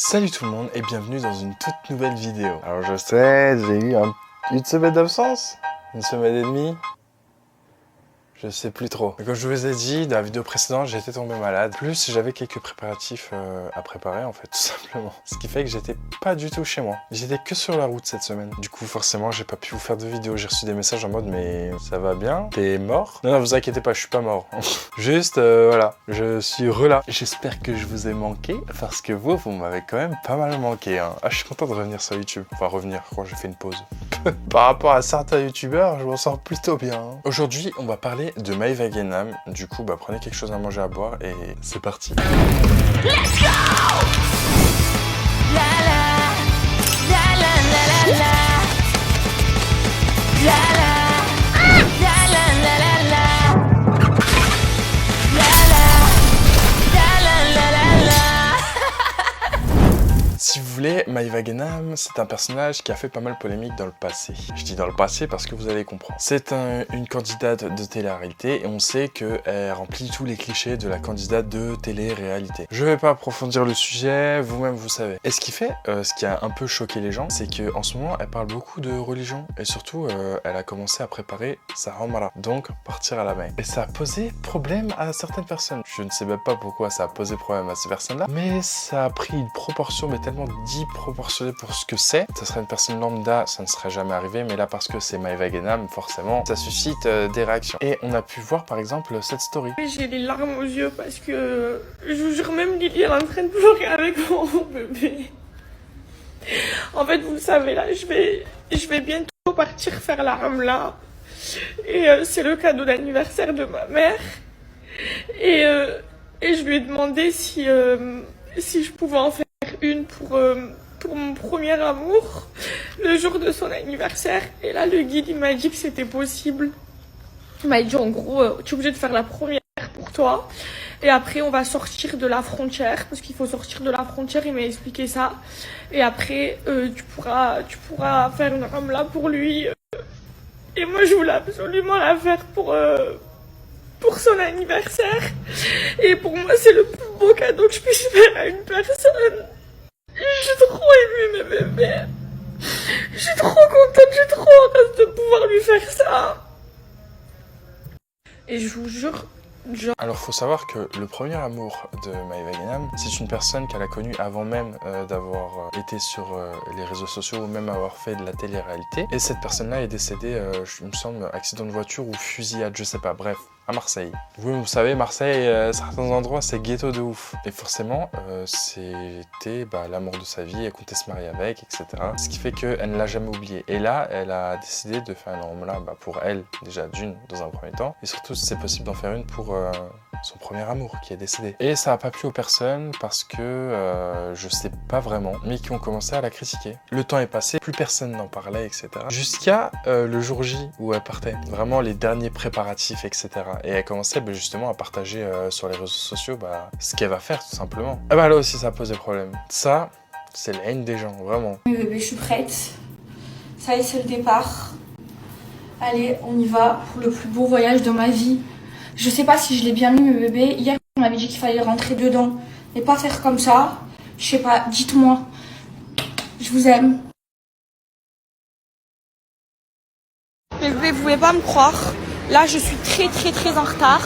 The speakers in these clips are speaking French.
Salut tout le monde et bienvenue dans une toute nouvelle vidéo. Alors je sais, j'ai eu une semaine d'absence, une semaine et demie. Je sais plus trop. Comme je vous ai dit dans la vidéo précédente, j'étais tombé malade. Plus j'avais quelques préparatifs à préparer en fait, tout simplement. Ce qui fait que j'étais pas du tout chez moi. J'étais que sur la route cette semaine. Du coup forcément j'ai pas pu vous faire de vidéo. J'ai reçu des messages en mode mais ça va bien? T'es mort? Non, vous inquiétez pas, je suis pas mort. Juste voilà, je suis relâ. J'espère que je vous ai manqué parce que vous m'avez quand même pas mal manqué. Hein. Ah, je suis content de revenir sur YouTube. Enfin revenir, je crois que j'ai fait une pause. Par rapport à certains youtubeurs, je m'en sors plutôt bien. Hein. Aujourd'hui on va parler de Maeva Guénam. Du coup, prenez quelque chose à manger, à boire et c'est parti. Let's go! La la, la la la la la. La la, la la la la la. La la, la la la la. Si vous voulez, Maeva Guénam, c'est un personnage qui a fait pas mal polémique dans le passé. Je dis dans le passé parce que vous allez comprendre. C'est une candidate de télé-réalité et on sait qu'elle remplit tous les clichés de la candidate de télé-réalité. Je vais pas approfondir le sujet, vous-même vous savez. Et ce qui fait, ce qui a un peu choqué les gens, c'est qu'en ce moment, elle parle beaucoup de religion et surtout, elle a commencé à préparer sa Ramara, donc partir à la Mecque. Et ça a posé problème à certaines personnes. Je ne sais même pas pourquoi ça a posé problème à ces personnes-là, mais ça a pris une proportion, mais tellement disproportionné pour ce que c'est. Ça serait une personne lambda, ça ne serait jamais arrivé, mais là parce que c'est Maeva Guénam, forcément, ça suscite des réactions. Et on a pu voir par exemple cette story. J'ai les larmes aux yeux parce que je vous jure, même Lily elle est en train de pleurer avec mon bébé. En fait, vous le savez là, je vais bientôt partir faire la Ramla. Et c'est le cadeau d'anniversaire de ma mère. Et je lui ai demandé si je pouvais en faire une pour mon premier amour le jour de son anniversaire. Et là le guide il m'a dit que c'était possible. Il m'a dit en gros tu es obligé de faire la première pour toi et après on va sortir de la frontière parce qu'il faut sortir de la frontière. Il m'a expliqué ça et après tu pourras faire une ramla pour lui et moi je voulais absolument la faire pour son anniversaire et pour moi c'est le plus beau cadeau que je puisse faire à une personne. J'ai trop aimé mes bébés. Je suis trop contente, j'ai trop hâte de pouvoir lui faire ça. Et je vous jure, Alors faut savoir que le premier amour de Maeva Guénam, c'est une personne qu'elle a connue avant même d'avoir été sur les réseaux sociaux ou même avoir fait de la télé-réalité. Et cette personne-là est décédée, il me semble, accident de voiture ou fusillade, je sais pas, bref. À Marseille. Vous savez, Marseille, certains endroits, c'est ghetto de ouf. Et forcément, c'était l'amour de sa vie, elle comptait se marier avec, etc. Ce qui fait qu'elle ne l'a jamais oublié. Et là, elle a décidé de faire une ramla pour elle, déjà d'une, dans un premier temps. Et surtout, si c'est possible d'en faire une pour son premier amour qui est décédé. Et ça n'a pas plu aux personnes parce que, je sais pas vraiment, mais qui ont commencé à la critiquer. Le temps est passé, plus personne n'en parlait, etc. Jusqu'à le jour J où elle partait. Vraiment les derniers préparatifs, etc. Et elle commençait justement à partager sur les réseaux sociaux ce qu'elle va faire tout simplement. Et là aussi ça posait problème. Ça, c'est la haine des gens, vraiment. Oui bébé, je suis prête. Ça y est, c'est le départ. Allez, on y va pour le plus beau voyage de ma vie. Je sais pas si je l'ai bien mis mes bébés. Hier, on m'avait dit qu'il fallait rentrer dedans et pas faire comme ça. Je sais pas, dites-moi. Je vous aime. mes bébés, vous pouvez pas me croire. Là, je suis très en retard.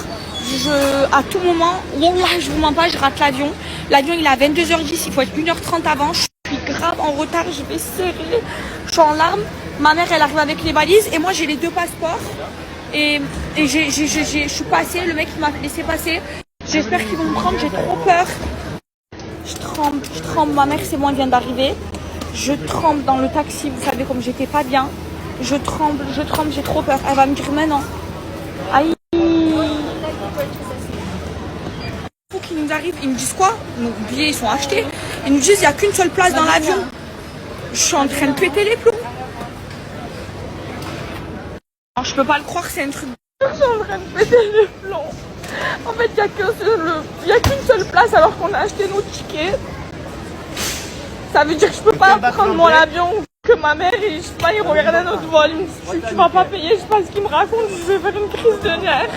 À tout moment, là, je vous mens pas, je rate l'avion. L'avion, il est à 22h10, il faut être 1h30 avant. Je suis grave en retard, je vais serrer. Je suis en larmes. Ma mère, elle arrive avec les valises et moi, j'ai les 2 passeports. Et je suis passée, le mec, il m'a laissé passer. J'espère qu'ils vont me prendre, j'ai trop peur. Je tremble. Ma mère, c'est moi, elle vient d'arriver. Je tremble dans le taxi, vous savez, comme j'étais pas bien. Je tremble, j'ai trop peur. Elle va me dire maintenant. Aïe. Faut qu'ils nous arrivent, ils me disent quoi? Nos billets ils sont achetés. Ils nous disent il n'y a qu'une seule place dans l'avion. Je suis en train de péter les plombs. Alors, je peux pas le croire, c'est un truc. Je suis en train de péter les plombs. En fait, il n'y a qu'une seule place alors qu'on a acheté nos tickets. Ça veut dire que je peux pas prendre mon avion. Que ma mère, je sais pas, il regardait notre vol, il me dit tu vas pas payer, je sais pas ce qu'il me raconte, je vais faire une crise de nerfs.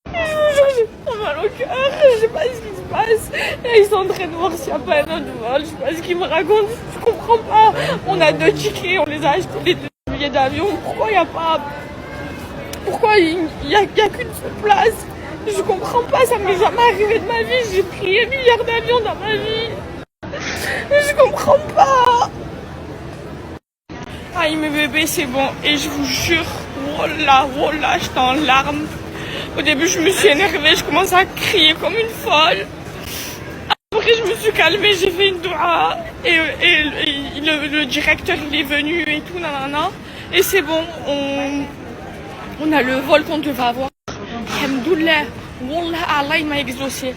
J'ai trop mal au cœur, je sais pas ce qui se passe. Et ils sont en train de voir s'il n'y a pas un autre vol. Je sais pas ce qu'ils me racontent, je comprends pas. On a 2 tickets, on les a achetés les 2 billets d'avion. Pourquoi il n'y a pas... Pourquoi il y a qu'une seule place? Je comprends pas, ça m'est jamais arrivé de ma vie. J'ai pris 1 milliard d'avions dans ma vie. Je comprends pas. Aïe, mes bébés, c'est bon. Et je vous jure, wallah, j'étais en larmes. Au début, je me suis énervée, je commençais à crier comme une folle. Après, je me suis calmée, j'ai fait une doua. Et le directeur, il est venu et tout, nanana. Et c'est bon, on a le vol qu'on devait avoir. Alhamdoulilah, wallah, Allah, il m'a exaucé.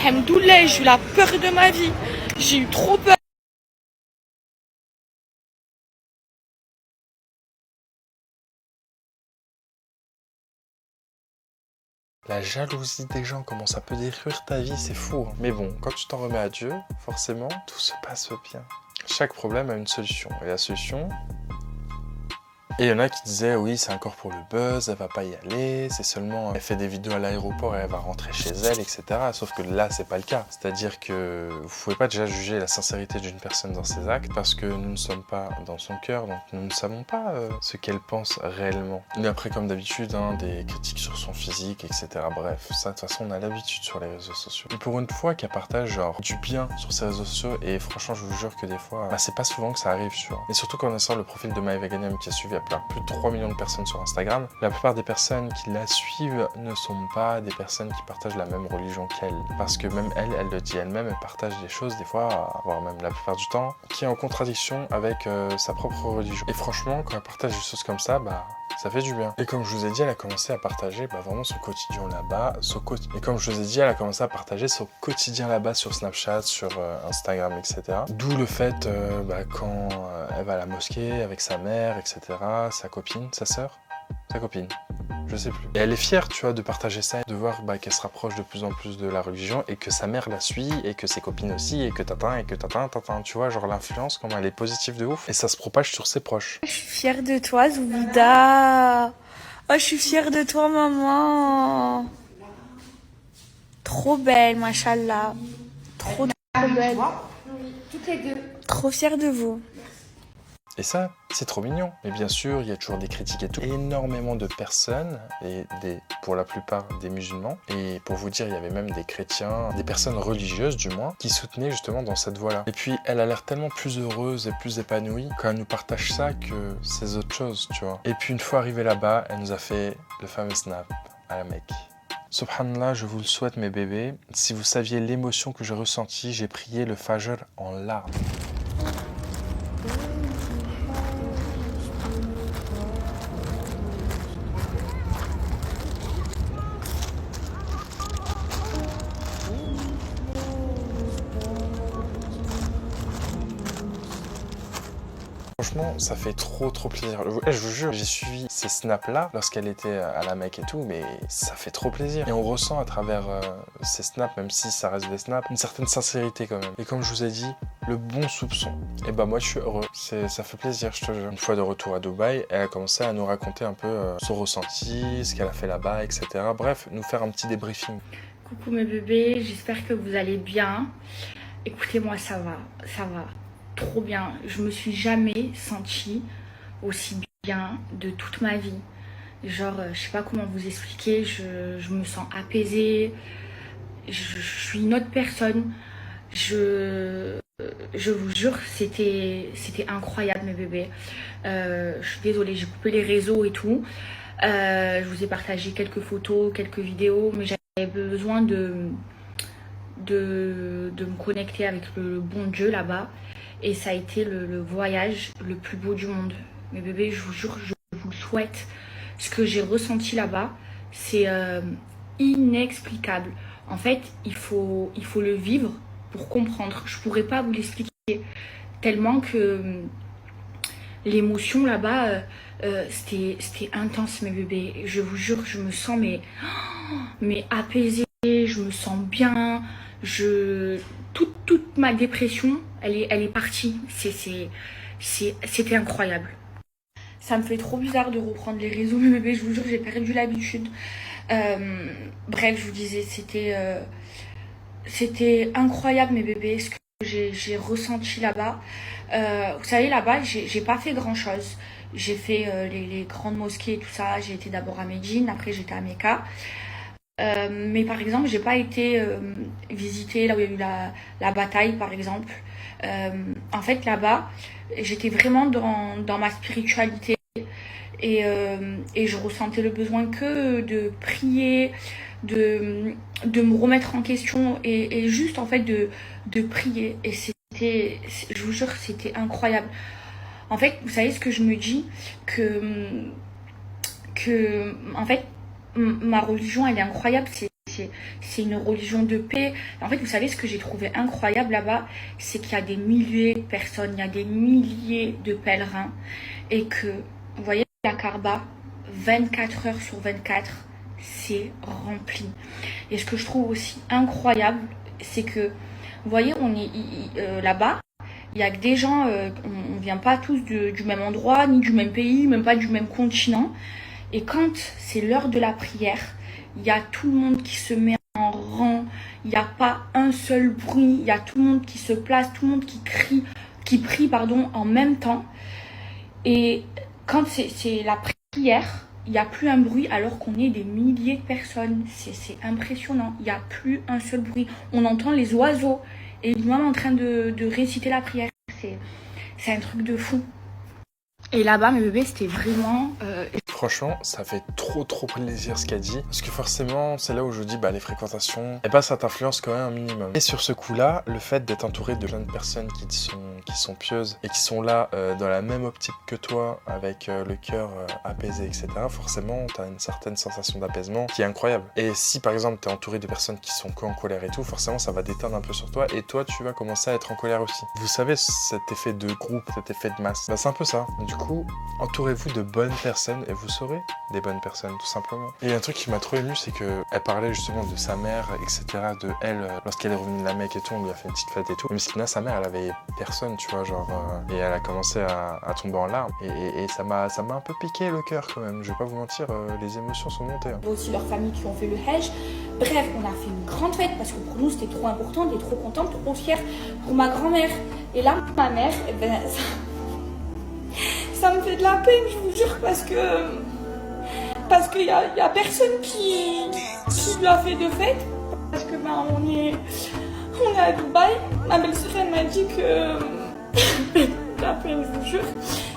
Alhamdoulilah, j'ai eu la peur de ma vie. J'ai eu trop peur. La jalousie des gens, comment ça peut détruire ta vie, c'est fou. Hein. Mais bon, quand tu t'en remets à Dieu, forcément, tout se passe bien. Chaque problème a une solution. Et la solution... Et il y en a qui disaient, oui, c'est encore pour le buzz, elle va pas y aller, c'est seulement, elle fait des vidéos à l'aéroport et elle va rentrer chez elle, etc. Sauf que là, c'est pas le cas. C'est-à-dire que vous pouvez pas déjà juger la sincérité d'une personne dans ses actes parce que nous ne sommes pas dans son cœur, donc nous ne savons pas ce qu'elle pense réellement. Et après, comme d'habitude, hein, des critiques sur son physique, etc. Bref, ça, de toute façon, on a l'habitude sur les réseaux sociaux. Et pour une fois qu'elle partage, genre, du bien sur ses réseaux sociaux, et franchement, je vous jure que des fois, bah, c'est pas souvent que ça arrive, tu vois. Et surtout quand on sort le profil de Maëva Ghanem qui a suivi plus de 3 millions de personnes sur Instagram. La plupart des personnes qui la suivent ne sont pas des personnes qui partagent la même religion qu'elle. Parce que même elle le dit elle-même, elle partage des choses des fois, voire même la plupart du temps, qui est en contradiction avec sa propre religion. Et franchement, quand elle partage des choses comme ça, bah ça fait du bien. Et comme je vous ai dit, elle a commencé à partager vraiment son quotidien là-bas. Et comme je vous ai dit, elle a commencé à partager son quotidien là-bas sur Snapchat, sur Instagram, etc. D'où le fait, quand elle va à la mosquée avec sa mère, etc., sa copine, sa sœur, sa copine, je sais plus. Et elle est fière, tu vois, de partager ça, de voir qu'elle se rapproche de plus en plus de la religion et que sa mère la suit et que ses copines aussi et que tatin, tu vois, genre l'influence, comment elle est positive de ouf et ça se propage sur ses proches. Je suis fière de toi, Zoubida. Oh, je suis fière de toi, maman. Trop belle, machallah. Trop belle. Toutes les deux. Trop fière de vous. Et ça, c'est trop mignon. Mais bien sûr, il y a toujours des critiques et tout. Énormément de personnes, et pour la plupart des musulmans. Et pour vous dire, il y avait même des chrétiens, des personnes religieuses du moins, qui soutenaient justement dans cette voie-là. Et puis, elle a l'air tellement plus heureuse et plus épanouie quand elle nous partage ça que ces autres choses, tu vois. Et puis, une fois arrivée là-bas, elle nous a fait le fameux snap à la Mecque. Subhanallah, je vous le souhaite mes bébés. Si vous saviez l'émotion que j'ai ressentie, j'ai prié le Fajr en larmes. Franchement, ça fait trop plaisir. Je vous jure, j'ai suivi ces snaps-là lorsqu'elle était à la Mecque et tout, mais ça fait trop plaisir. Et on ressent à travers ces snaps, même si ça reste des snaps, une certaine sincérité quand même. Et comme je vous ai dit, le bon soupçon. Et bah moi, je suis heureux. Ça fait plaisir, je te jure. Une fois de retour à Dubaï, elle a commencé à nous raconter un peu son ressenti, ce qu'elle a fait là-bas, etc. Bref, nous faire un petit débriefing. Coucou mes bébés, j'espère que vous allez bien. Écoutez-moi, ça va. Trop bien. Je me suis jamais sentie aussi bien de toute ma vie. Genre, je sais pas comment vous expliquer, je me sens apaisée, je suis une autre personne. Je vous jure, c'était incroyable mes bébés. Je suis désolée, j'ai coupé les réseaux et tout. Je vous ai partagé quelques photos, quelques vidéos, mais j'avais besoin de me connecter avec le bon Dieu là-bas. Et ça a été le voyage le plus beau du monde. Mes bébés, je vous jure, je vous le souhaite. Ce que j'ai ressenti là-bas, c'est inexplicable. En fait, il faut le vivre pour comprendre. Je pourrais pas vous l'expliquer. Tellement que l'émotion là-bas, c'était intense, mes bébés. Je vous jure, je me sens mais apaisée, je me sens bien. Toute ma dépression, elle est partie. C'était incroyable. Ça me fait trop bizarre de reprendre les réseaux, mes bébés. Je vous jure, j'ai perdu l'habitude. Bref, je vous disais, c'était incroyable mes bébés, ce que j'ai ressenti là-bas. Vous savez, là-bas, j'ai pas fait grand-chose. J'ai fait les grandes mosquées et tout ça. J'ai été d'abord à Médine, après j'étais à Mecca. Mais par exemple, j'ai pas été visiter là où il y a eu la bataille, par exemple. En fait, là-bas, j'étais vraiment dans ma spiritualité et je ressentais le besoin que de prier, de me remettre en question et juste en fait de prier. Et je vous jure, c'était incroyable. En fait, vous savez ce que je me dis que en fait, ma religion, elle est incroyable. C'est une religion de paix. En fait, vous savez ce que j'ai trouvé incroyable là-bas, c'est qu'il y a des milliers de personnes, il y a des milliers de pèlerins et que, vous voyez, la Kaaba, 24 heures sur 24, c'est rempli. Et ce que je trouve aussi incroyable, c'est que, vous voyez, on est là-bas, il y a que des gens, on vient pas tous du même endroit, ni du même pays, même pas du même continent. Et quand c'est l'heure de la prière, il y a tout le monde qui se met en rang, il n'y a pas un seul bruit, il y a tout le monde qui se place, tout le monde qui prie en même temps. Et quand c'est la prière, il n'y a plus un bruit alors qu'on est des milliers de personnes. C'est impressionnant, il n'y a plus un seul bruit. On entend les oiseaux et l'imam en train de réciter la prière. C'est un truc de fou. Et là-bas, mes bébés, c'était vraiment... Franchement, ça fait trop plaisir ce qu'elle dit. Parce que forcément, c'est là où je dis, les fréquentations, ça t'influence quand même un minimum. Et sur ce coup-là, le fait d'être entouré de plein de personnes qui sont pieuses et qui sont là dans la même optique que toi, avec le cœur apaisé, etc., forcément, t'as une certaine sensation d'apaisement qui est incroyable. Et si, par exemple, t'es entouré de personnes qui sont qu'en colère et tout, forcément, ça va déteindre un peu sur toi et toi, tu vas commencer à être en colère aussi. Vous savez, cet effet de groupe, cet effet de masse, c'est un peu ça. Du coup, entourez-vous de bonnes personnes et vous serez des bonnes personnes, tout simplement. Et un truc qui m'a trop ému, c'est qu'elle parlait justement de sa mère, etc., de elle, lorsqu'elle est revenue de la Mecque et tout, on lui a fait une petite fête et tout. Même si sa mère, elle avait personne, tu vois, et elle a commencé à tomber en larmes. Et ça m'a un peu piqué le cœur quand même, je vais pas vous mentir, les émotions sont montées. Il y a aussi leurs familles qui ont fait le Hajj. Bref, on a fait une grande fête parce que pour nous, c'était trop important, on était trop contente, trop fière pour ma grand-mère. Et là, ma mère, ça me fait de la peine, je vous jure, parce qu'il y a personne qui lui a fait de fête. Parce que on est à Dubaï. Ma belle-sœur, elle m'a dit que... la peine, je vous jure,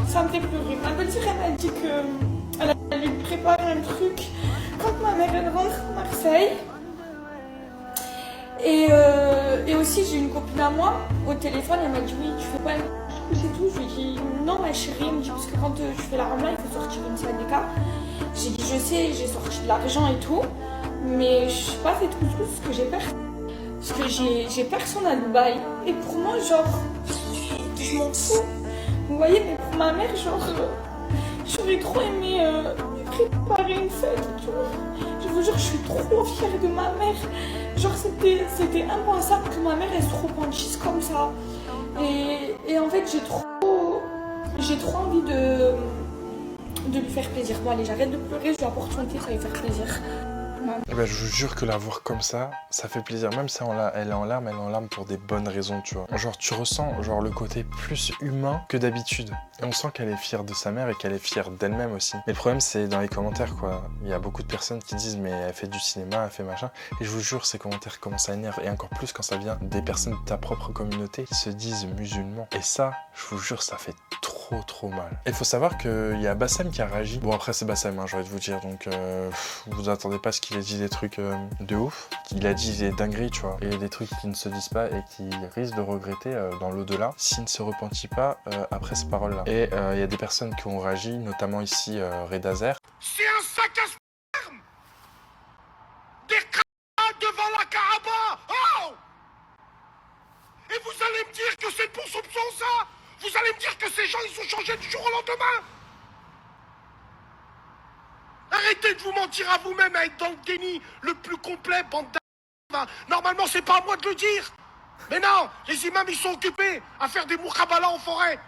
ça me fait pleurer. Ma belle-sœur, elle m'a dit qu'elle allait lui préparer un truc quand ma mère, elle rentre à Marseille. Et aussi, j'ai une copine à moi, au téléphone, elle m'a dit, oui, tu fais pas... C'est tout, je lui ai dit non ma chérie, elle me dit parce que quand je fais la ramla il faut sortir une sadaka. J'ai dit je sais, j'ai sorti de l'argent et tout, mais je n'ai pas fait tout ce que j'ai peur. Parce que j'ai personne à Dubaï. Et pour moi, je m'en fous. Vous voyez, mais pour ma mère, j'aurais trop aimé préparer une fête et tout. Je vous jure, je suis trop fière de ma mère. C'était impensable que ma mère elle se repentisse comme ça. Et en fait, j'ai trop envie de lui faire plaisir. Bon, allez, j'arrête de pleurer, je lui apporte son thé, ça va lui faire plaisir. Je vous jure que la voir comme ça fait plaisir. Même si elle est en larmes pour des bonnes raisons, tu vois. Tu ressens le côté plus humain que d'habitude. Et on sent qu'elle est fière de sa mère et qu'elle est fière d'elle-même aussi. Mais le problème, c'est dans les commentaires, quoi. Il y a beaucoup de personnes qui disent, mais elle fait du cinéma, elle fait machin. Et je vous jure, ces commentaires commencent à énerver. Et encore plus quand ça vient des personnes de ta propre communauté qui se disent musulmans. Et ça, je vous jure, ça fait trop mal. Et il faut savoir qu'il y a Bassem qui a réagi. Bon, après, c'est Bassem, j'ai envie de vous dire. Donc, vous attendez pas à ce qu'il ait dit des trucs de ouf. Il a dit des dingueries, tu vois. Et des trucs qui ne se disent pas et qui risquent de regretter dans l'au-delà s'il ne se repentit pas après ces paroles-là. Et il y a des personnes qui ont réagi, notamment ici Redazer. C'est un sac à sperme. Des crânes devant la Kaaba. Oh. Et vous allez me dire que c'est pour soupçon ça. Vous allez me dire que ces gens, ils ont changé du jour au lendemain. Arrêtez de vous mentir à vous-même, à être dans le déni le plus complet, bande d'... Normalement, c'est pas à moi de le dire. Mais non, les imams, ils sont occupés à faire des moukhabala en forêt.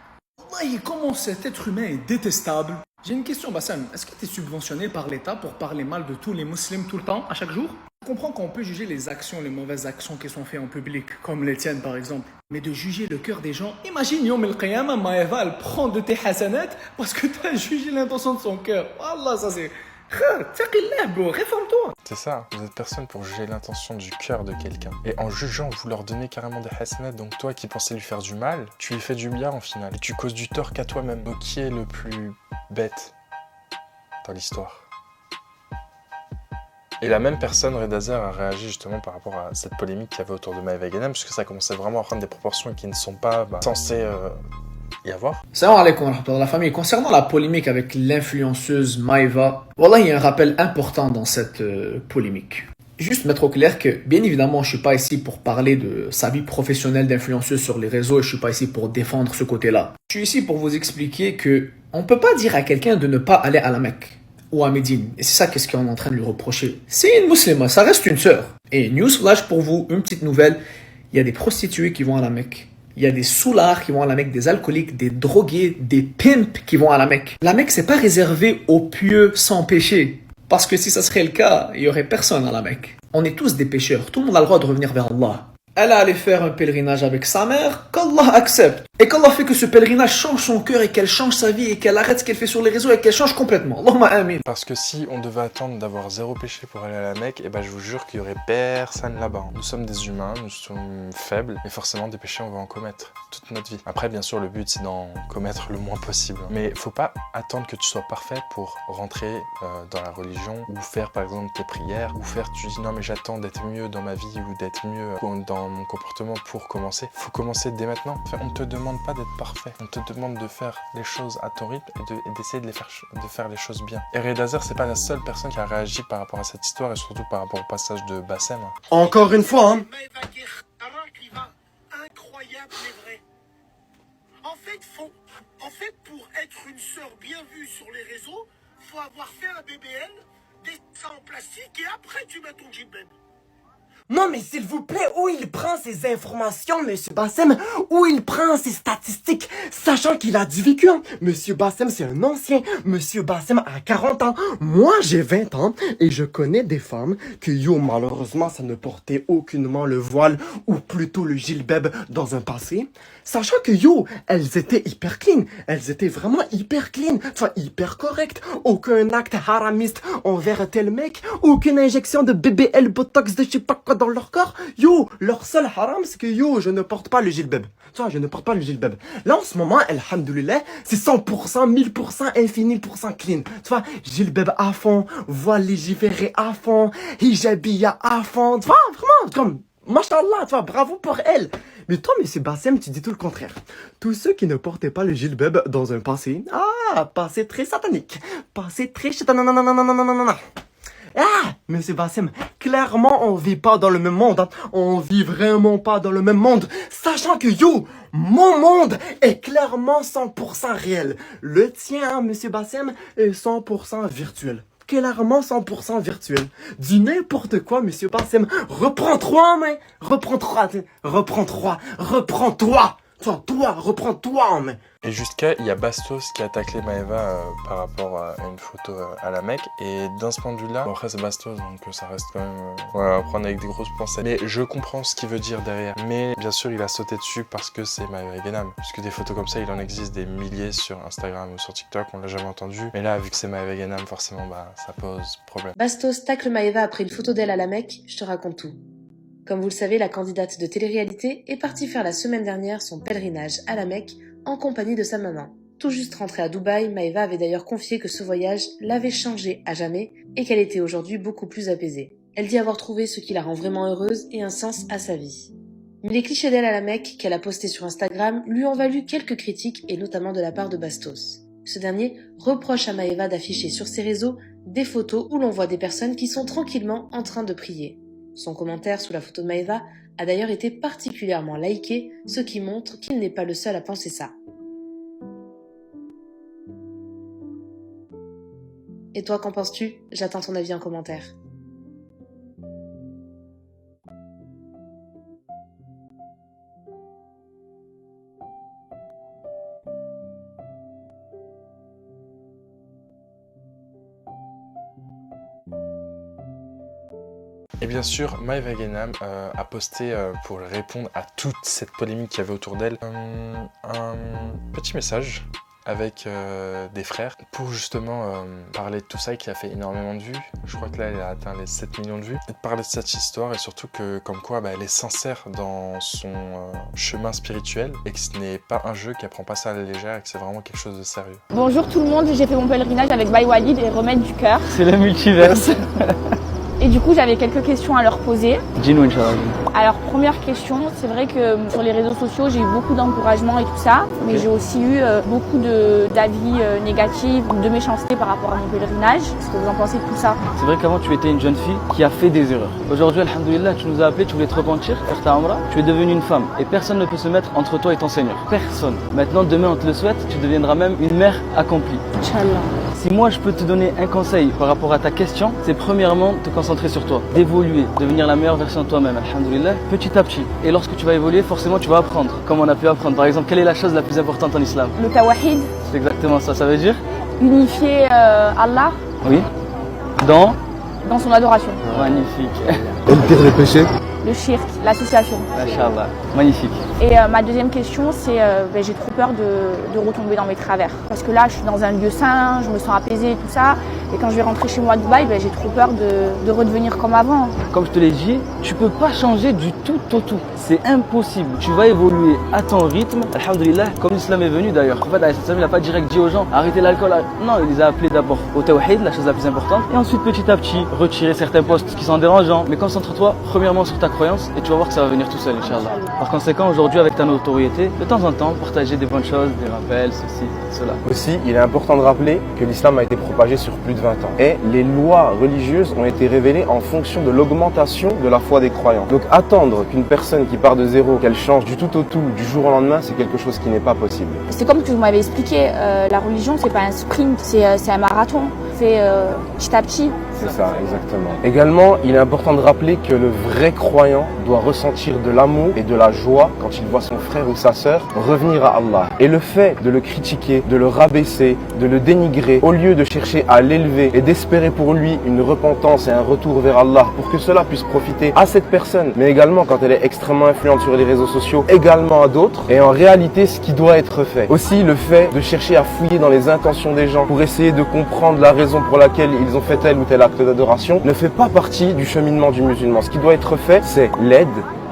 Comment cet être humain est détestable. J'ai une question, Bassem. Est-ce que tu es subventionné par l'État pour parler mal de tous les musulmans tout le temps, à chaque jour? Je comprends qu'on peut juger les actions, les mauvaises actions qui sont faites en public, comme les tiennes par exemple. Mais de juger le cœur des gens, imagine Yom El Qiyamah, Maëva, elle prend de tes hasanat parce que tu as jugé l'intention de son cœur. Wallah, ça c'est. Taqillah, bro, réforme-toi. C'est ça, vous êtes personne pour juger l'intention du cœur de quelqu'un. Et en jugeant, vous leur donnez carrément des hasanats, donc toi qui pensais lui faire du mal, tu lui fais du bien au final. Et tu causes du tort qu'à toi-même. Donc qui est le plus bête dans l'histoire? Et la même personne, Reda Hazer, a réagi justement par rapport à cette polémique qu'il y avait autour de Maëva Ghanem, puisque ça commençait vraiment à prendre des proportions qui ne sont pas censées y avoir. Salam alaikum wa rahmatullahi, la famille. Concernant la polémique avec l'influenceuse Maëva, voilà, il y a un rappel important dans cette polémique. Juste mettre au clair que, bien évidemment, je suis pas ici pour parler de sa vie professionnelle d'influenceuse sur les réseaux et je suis pas ici pour défendre ce côté-là. Je suis ici pour vous expliquer que on peut pas dire à quelqu'un de ne pas aller à la Mecque ou à Médine. Et c'est ça qu'est-ce qu'on est en train de lui reprocher. C'est une musulmane, ça reste une sœur. Et newsflash pour vous, une petite nouvelle, il y a des prostituées qui vont à la Mecque. Il y a des soulards qui vont à la Mecque, des alcooliques, des drogués, des pimps qui vont à la Mecque. La Mecque, c'est pas réservé aux pieux sans péché. Parce que si ça serait le cas, il y aurait personne à la Mecque. On est tous des pécheurs. Tout le monde a le droit de revenir vers Allah. Elle a allé faire un pèlerinage avec sa mère, qu'Allah accepte. Et qu'Allah fait que ce pèlerinage change son cœur et qu'elle change sa vie et qu'elle arrête ce qu'elle fait sur les réseaux et qu'elle change complètement. Allahumma amin. Parce que si on devait attendre d'avoir zéro péché pour aller à la Mecque, eh ben je vous jure qu'il y aurait personne là-bas. Nous sommes des humains, nous sommes faibles, et forcément des péchés on va en commettre toute notre vie. Après bien sûr le but c'est d'en commettre le moins possible. Mais faut pas attendre que tu sois parfait pour rentrer dans la religion ou faire par exemple tes prières ou faire tu dis non mais j'attends d'être mieux dans ma vie ou d'être mieux dans mon comportement pour commencer. Faut commencer dès maintenant. Enfin, on te demande pas d'être parfait. On te demande de faire les choses à ton rythme et d'essayer de faire les choses bien. Et Reda Hazer, c'est pas la seule personne qui a réagi par rapport à cette histoire et surtout par rapport au passage de Bassem. Encore une fois, hein. Incroyable mais vrai. En fait, pour être une sœur bien vue sur les réseaux, faut avoir fait un BBL, des seins en plastique et après tu mets ton djellab. Non mais s'il vous plaît, où il prend ces informations, Monsieur Bassem? Où il prend ces statistiques, sachant qu'il a du vécu, hein? Monsieur Bassem, c'est un ancien. Monsieur Bassem a 40 ans. Moi, j'ai 20 ans et je connais des femmes que, malheureusement, ça ne portait aucunement le voile ou plutôt le gilbeb dans un passé. Sachant que, elles étaient hyper clean. Elles étaient vraiment hyper clean. Enfin, hyper correctes. Aucun acte haramiste envers tel mec. Aucune injection de BBL, Botox, de je sais pas quoi dans leur corps. Leur seul haram, c'est que, je ne porte pas le gilbeb. Tu vois, je ne porte pas le gilbeb. Là, en ce moment, alhamdoulilah, c'est 100%, 1000%, infini % clean. Tu vois, gilbeb à fond, voile légiféré à fond, hijabiya à fond. Tu vois, vraiment, comme... Mashallah, tu vois, bravo pour elle. Mais toi, monsieur Bassem, tu dis tout le contraire. Tous ceux qui ne portaient pas le gilbeb dans un passé, passé très satanique, passé très non. Monsieur Bassem, clairement, on vit pas dans le même monde, hein. On vit vraiment pas dans le même monde. Sachant que, mon monde est clairement 100% réel. Le tien, hein, monsieur Bassem, est 100% virtuel. Clairement 100% virtuel. Dis n'importe quoi, monsieur Bassem. Reprends-toi, mais. Reprends-toi. Toi, reprends-toi en main. Et jusqu'à, il y a Bastos qui a taclé Maëva par rapport à une photo à la Mecque. Et d'un ce point de vue-là, bon, après c'est Bastos, donc ça reste quand même à prendre avec des grosses pincettes. Mais je comprends ce qu'il veut dire derrière. Mais bien sûr, il a sauté dessus parce que c'est Maëva Ghanem. Puisque des photos comme ça, il en existe des milliers sur Instagram ou sur TikTok, on l'a jamais entendu. Mais là, vu que c'est Maëva Ghanem, forcément, ça pose problème. Bastos tacle Maëva après une photo d'elle à la Mecque, je te raconte tout. Comme vous le savez, la candidate de télé-réalité est partie faire la semaine dernière son pèlerinage à la Mecque en compagnie de sa maman. Tout juste rentrée à Dubaï, Maëva avait d'ailleurs confié que ce voyage l'avait changée à jamais et qu'elle était aujourd'hui beaucoup plus apaisée. Elle dit avoir trouvé ce qui la rend vraiment heureuse et un sens à sa vie. Mais les clichés d'elle à la Mecque qu'elle a postés sur Instagram lui ont valu quelques critiques et notamment de la part de Bastos. Ce dernier reproche à Maëva d'afficher sur ses réseaux des photos où l'on voit des personnes qui sont tranquillement en train de prier. Son commentaire sous la photo de Maëva a d'ailleurs été particulièrement liké, ce qui montre qu'il n'est pas le seul à penser ça. Et toi, qu'en penses-tu? J'attends ton avis en commentaire. Et bien sûr, Maeva Ghenam a posté, pour répondre à toute cette polémique qu'il y avait autour d'elle, un petit message avec des frères pour justement parler de tout ça et qui a fait énormément de vues. Je crois que là elle a atteint les 7 millions de vues. Et de parler de cette histoire et surtout que comme quoi elle est sincère dans son chemin spirituel et que ce n'est pas un jeu, qu'elle prend pas ça à la légère et que c'est vraiment quelque chose de sérieux. Bonjour tout le monde, j'ai fait mon pèlerinage avec Baye Walid et Remède du Cœur. C'est le multiverse. Et du coup, j'avais quelques questions à leur poser. Dis-nous, Inch'Allah. Alors, première question, c'est vrai que sur les réseaux sociaux, j'ai eu beaucoup d'encouragement et tout ça, mais j'ai aussi eu beaucoup d'avis négatifs, de méchanceté par rapport à mon pèlerinage. Qu'est-ce que vous en pensez de tout ça? C'est vrai qu'avant, tu étais une jeune fille qui a fait des erreurs. Aujourd'hui, alhamdoulilah, tu nous as appelé, tu voulais te repentir, faire ta umrah. Tu es devenue une femme et personne ne peut se mettre entre toi et ton Seigneur. Personne. Maintenant, demain, on te le souhaite, tu deviendras même une mère accomplie. Inch'Allah. Si moi je peux te donner un conseil par rapport à ta question, c'est premièrement te concentrer sur toi, d'évoluer, devenir la meilleure version de toi-même, alhamdoulilah, petit à petit. Et lorsque tu vas évoluer, forcément tu vas apprendre, comme on a pu apprendre. Par exemple, quelle est la chose la plus importante en islam? Le tawahid, C'est exactement ça, ça veut dire? unifier Allah Oui. Dans son adoration. Magnifique. Et le pire des péchés? Le shirk, l'association. Masha'Allah. Magnifique. Et ma deuxième question, c'est j'ai trop peur de retomber dans mes travers. Parce que là, je suis dans un lieu sain, je me sens apaisée et tout ça. Et quand je vais rentrer chez moi à Dubaï, j'ai trop peur de redevenir comme avant. Comme je te l'ai dit, tu peux pas changer du tout au tout. C'est impossible. Tu vas évoluer à ton rythme. Alhamdulillah, comme l'islam est venu d'ailleurs. En fait, il n'a pas direct dit aux gens arrêtez l'alcool. Non, il les a appelés d'abord au tawhid, la chose la plus importante. Et ensuite, petit à petit, retirer certains postes qui sont dérangeants. Mais concentre-toi premièrement sur ta croyance et tu vas voir que ça va venir tout seul, Inch'Allah. Par conséquent, aujourd'hui, avec ta notoriété, de temps en temps, partager des bonnes choses, des rappels, ceci, cela. Aussi, il est important de rappeler que l'islam a été propagé sur plus de 20 ans. Et les lois religieuses ont été révélées en fonction de l'augmentation de la foi des croyants. Donc attendre qu'une personne qui part de zéro, qu'elle change du tout au tout, du jour au lendemain, c'est quelque chose qui n'est pas possible. C'est comme que vous m'avez expliqué, la religion, c'est pas un sprint, c'est un marathon. C'est petit à petit. C'est ça, exactement. Également, il est important de rappeler que le vrai croyant doit ressentir de l'amour et de la joie quand il voit son frère ou sa sœur revenir à Allah. Et le fait de le critiquer, de le rabaisser, de le dénigrer, au lieu de chercher à l'élever et d'espérer pour lui une repentance et un retour vers Allah pour que cela puisse profiter à cette personne, mais également quand elle est extrêmement influente sur les réseaux sociaux, également à d'autres, et en réalité ce qui doit être fait. Aussi le fait de chercher à fouiller dans les intentions des gens pour essayer de comprendre la raison pour laquelle ils ont fait tel ou tel acte d'adoration ne fait pas partie du cheminement du musulman. Ce qui doit être fait, c'est l'aide,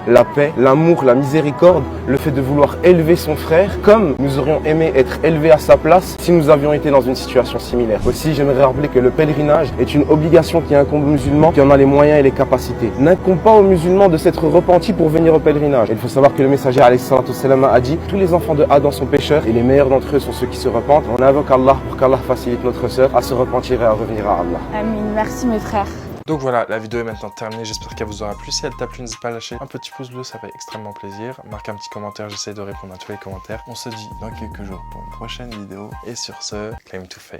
la paix, l'amour, la miséricorde, le fait de vouloir élever son frère comme nous aurions aimé être élevés à sa place si nous avions été dans une situation similaire. Aussi, j'aimerais rappeler que le pèlerinage est une obligation qui incombe aux musulmans qui en a les moyens et les capacités. N'incombe pas aux musulmans de s'être repentis pour venir au pèlerinage. Il faut savoir que le messager alayhi salatu wassalam a dit tous les enfants de Adam sont pécheurs et les meilleurs d'entre eux sont ceux qui se repentent. On invoque Allah pour qu'Allah facilite notre sœur à se repentir et à revenir à Allah. Amin. Merci mes frères. Donc voilà, la vidéo est maintenant terminée, j'espère qu'elle vous aura plu. Si elle t'a plu, n'hésite pas à lâcher un petit pouce bleu, ça fait extrêmement plaisir. Marque un petit commentaire, j'essaie de répondre à tous les commentaires. On se dit dans quelques jours pour une prochaine vidéo. Et sur ce, claim to fame.